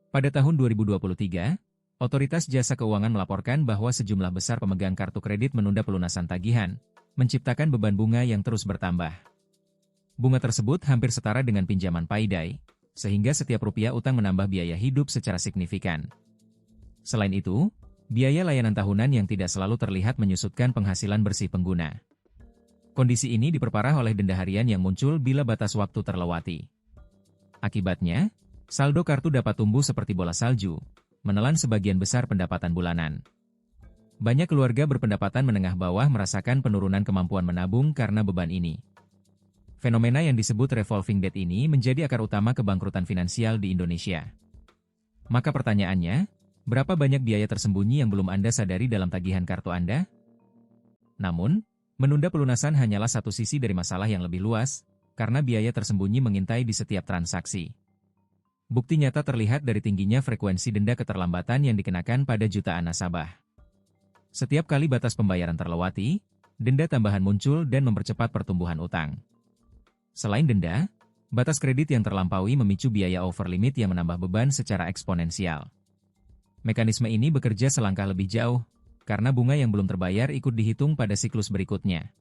Pada tahun 2023, Otoritas Jasa Keuangan melaporkan bahwa sejumlah besar pemegang kartu kredit menunda pelunasan tagihan, menciptakan beban bunga yang terus bertambah. Bunga tersebut hampir setara dengan pinjaman payday, sehingga setiap rupiah utang menambah biaya hidup secara signifikan. Selain itu, biaya layanan tahunan yang tidak selalu terlihat menyusutkan penghasilan bersih pengguna. Kondisi ini diperparah oleh denda harian yang muncul bila batas waktu terlewati. Akibatnya, saldo kartu dapat tumbuh seperti bola salju, menelan sebagian besar pendapatan bulanan. Banyak keluarga berpendapatan menengah bawah merasakan penurunan kemampuan menabung karena beban ini. Fenomena yang disebut revolving debt ini menjadi akar utama kebangkrutan finansial di Indonesia. Maka pertanyaannya, berapa banyak biaya tersembunyi yang belum Anda sadari dalam tagihan kartu Anda? Namun, menunda pelunasan hanyalah satu sisi dari masalah yang lebih luas, karena biaya tersembunyi mengintai di setiap transaksi. Bukti nyata terlihat dari tingginya frekuensi denda keterlambatan yang dikenakan pada jutaan nasabah. Setiap kali batas pembayaran terlewati, denda tambahan muncul dan mempercepat pertumbuhan utang. Selain denda, batas kredit yang terlampaui memicu biaya overlimit yang menambah beban secara eksponensial. Mekanisme ini bekerja selangkah lebih jauh, karena bunga yang belum terbayar ikut dihitung pada siklus berikutnya.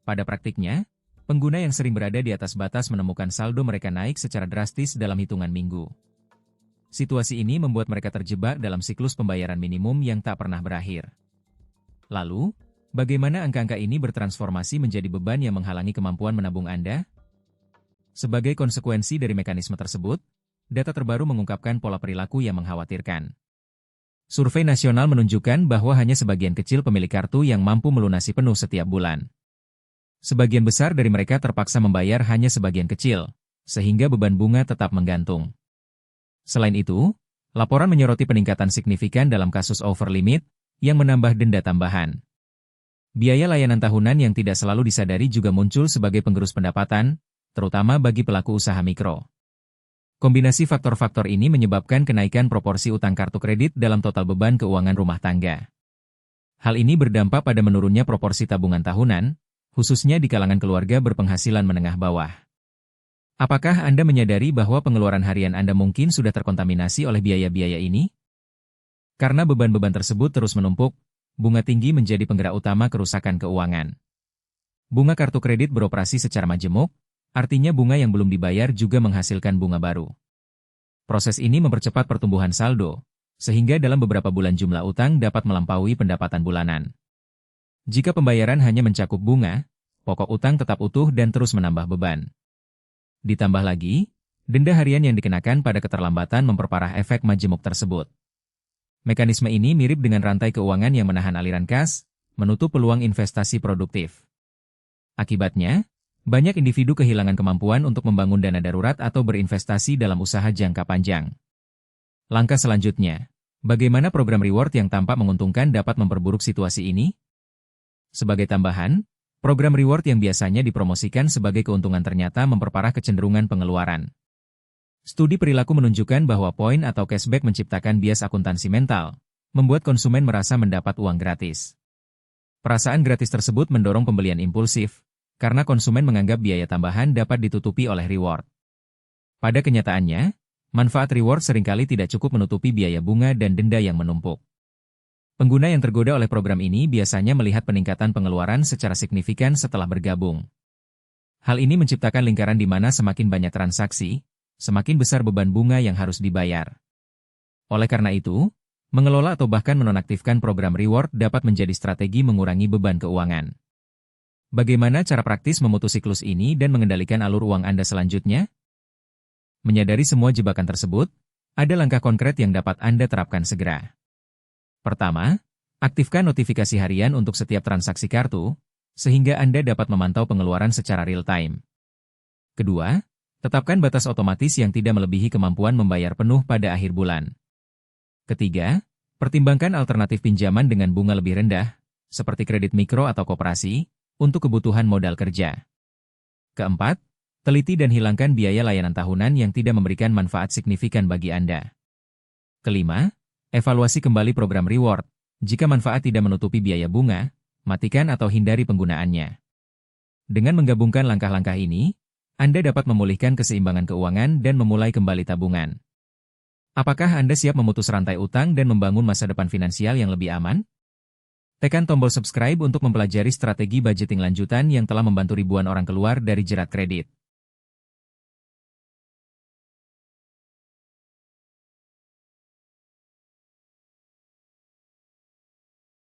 Pada praktiknya, pengguna yang sering berada di atas batas menemukan saldo mereka naik secara drastis dalam hitungan minggu. Situasi ini membuat mereka terjebak dalam siklus pembayaran minimum yang tak pernah berakhir. Lalu, bagaimana angka-angka ini bertransformasi menjadi beban yang menghalangi kemampuan menabung Anda? Sebagai konsekuensi dari mekanisme tersebut, data terbaru mengungkapkan pola perilaku yang mengkhawatirkan. Survei nasional menunjukkan bahwa hanya sebagian kecil pemilik kartu yang mampu melunasi penuh setiap bulan. Sebagian besar dari mereka terpaksa membayar hanya sebagian kecil, sehingga beban bunga tetap menggantung. Selain itu, laporan menyoroti peningkatan signifikan dalam kasus overlimit, yang menambah denda tambahan. Biaya layanan tahunan yang tidak selalu disadari juga muncul sebagai penggerus pendapatan, terutama bagi pelaku usaha mikro. Kombinasi faktor-faktor ini menyebabkan kenaikan proporsi utang kartu kredit dalam total beban keuangan rumah tangga. Hal ini berdampak pada menurunnya proporsi tabungan tahunan, khususnya di kalangan keluarga berpenghasilan menengah bawah. Apakah Anda menyadari bahwa pengeluaran harian Anda mungkin sudah terkontaminasi oleh biaya-biaya ini? Karena beban-beban tersebut terus menumpuk, bunga tinggi menjadi penggerak utama kerusakan keuangan. Bunga kartu kredit beroperasi secara majemuk, artinya bunga yang belum dibayar juga menghasilkan bunga baru. Proses ini mempercepat pertumbuhan saldo, sehingga dalam beberapa bulan jumlah utang dapat melampaui pendapatan bulanan. Jika pembayaran hanya mencakup bunga, pokok utang tetap utuh dan terus menambah beban. Ditambah lagi, denda harian yang dikenakan pada keterlambatan memperparah efek majemuk tersebut. Mekanisme ini mirip dengan rantai keuangan yang menahan aliran kas, menutup peluang investasi produktif. Akibatnya, banyak individu kehilangan kemampuan untuk membangun dana darurat atau berinvestasi dalam usaha jangka panjang. Langkah selanjutnya, bagaimana program reward yang tampak menguntungkan dapat memperburuk situasi ini? Sebagai tambahan, program reward yang biasanya dipromosikan sebagai keuntungan ternyata memperparah kecenderungan pengeluaran. Studi perilaku menunjukkan bahwa poin atau cashback menciptakan bias akuntansi mental, membuat konsumen merasa mendapat uang gratis. Perasaan gratis tersebut mendorong pembelian impulsif, karena konsumen menganggap biaya tambahan dapat ditutupi oleh reward. Pada kenyataannya, manfaat reward seringkali tidak cukup menutupi biaya bunga dan denda yang menumpuk. Pengguna yang tergoda oleh program ini biasanya melihat peningkatan pengeluaran secara signifikan setelah bergabung. Hal ini menciptakan lingkaran di mana semakin banyak transaksi, semakin besar beban bunga yang harus dibayar. Oleh karena itu, mengelola atau bahkan menonaktifkan program reward dapat menjadi strategi mengurangi beban keuangan. Bagaimana cara praktis memutus siklus ini dan mengendalikan alur uang Anda selanjutnya? Menyadari semua jebakan tersebut, ada langkah konkret yang dapat Anda terapkan segera. Pertama, aktifkan notifikasi harian untuk setiap transaksi kartu, sehingga Anda dapat memantau pengeluaran secara real-time. Kedua, tetapkan batas otomatis yang tidak melebihi kemampuan membayar penuh pada akhir bulan. Ketiga, pertimbangkan alternatif pinjaman dengan bunga lebih rendah, seperti kredit mikro atau koperasi, untuk kebutuhan modal kerja. Keempat, teliti dan hilangkan biaya layanan tahunan yang tidak memberikan manfaat signifikan bagi Anda. Kelima, evaluasi kembali program reward. Jika manfaat tidak menutupi biaya bunga, matikan atau hindari penggunaannya. Dengan menggabungkan langkah-langkah ini, Anda dapat memulihkan keseimbangan keuangan dan memulai kembali tabungan. Apakah Anda siap memutus rantai utang dan membangun masa depan finansial yang lebih aman? Tekan tombol subscribe untuk mempelajari strategi budgeting lanjutan yang telah membantu ribuan orang keluar dari jerat kredit.